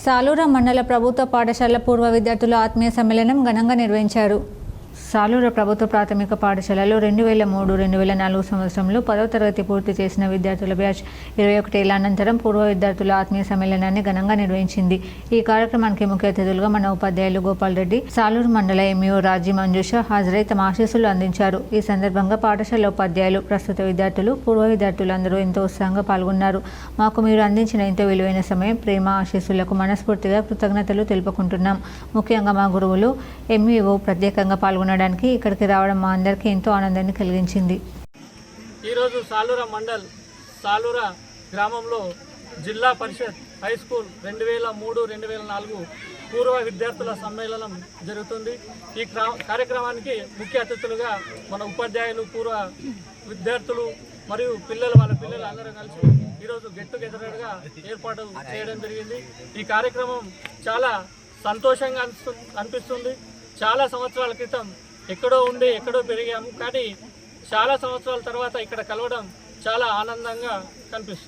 సాలూరు మండల ప్రభుత్వ పాఠశాల పూర్వ విద్యార్థుల ఆత్మీయ సమ్మేళనం ఘనంగా నిర్వహించారు. సాలూరు ప్రభుత్వ ప్రాథమిక పాఠశాలలో 2003-2004 సంవత్సరంలో 10వ తరగతి పూర్తి చేసిన విద్యార్థుల బ్యాచ్ 21 ఏళ్ల అనంతరం పూర్వ విద్యార్థుల ఆత్మీయ సమ్మేళనాన్ని ఘనంగా నిర్వహించింది. ఈ కార్యక్రమానికి ముఖ్య అతిథులుగా మన ఉపాధ్యాయులు గోపాల్ రెడ్డి, సాలూరు మండల ఎంఈఓ రాజీ మంజుష హాజరై తమ ఆశీస్సులు అందించారు. ఈ సందర్భంగా పాఠశాల ఉపాధ్యాయులు, ప్రస్తుత విద్యార్థులు, పూర్వ విద్యార్థులు అందరూ ఎంతో ఉత్సాహంగా పాల్గొన్నారు. మాకు మీరు అందించిన ఎంతో విలువైన సమయం, ప్రేమ, ఆశీస్సులకు మనస్ఫూర్తిగా కృతజ్ఞతలు తెలుపుకుంటున్నాం. ముఖ్యంగా మా గురువులు, ఎంఈఓ ప్రత్యేకంగా పాల్గొనడానికి ఇక్కడికి రావడం మా అందరికీ ఎంతో ఆనందాన్ని కలిగించింది. ఈరోజు సాలూరు మండల్ సాలూరు గ్రామంలో జిల్లా పరిషత్ హై స్కూల్ 2003-2004 పూర్వ విద్యార్థుల సమ్మేళనం జరుగుతుంది. ఈ కార్యక్రమానికి ముఖ్య అతిథులుగా మన ఉపాధ్యాయులు, పూర్వ విద్యార్థులు మరియు వాళ్ళ పిల్లలు అందరూ కలిసి ఈరోజు గెట్ టుగెదర్గా ఏర్పాటు చేయడం జరిగింది. ఈ కార్యక్రమం చాలా సంతోషంగా అనిపిస్తుంది. చాలా సంవత్సరాల క్రితం ఎక్కడో ఉండి ఎక్కడో పెరిగాము, కానీ చాలా సంవత్సరాల తర్వాత ఇక్కడ కలవడం చాలా ఆనందంగా కనిపిస్తుంది.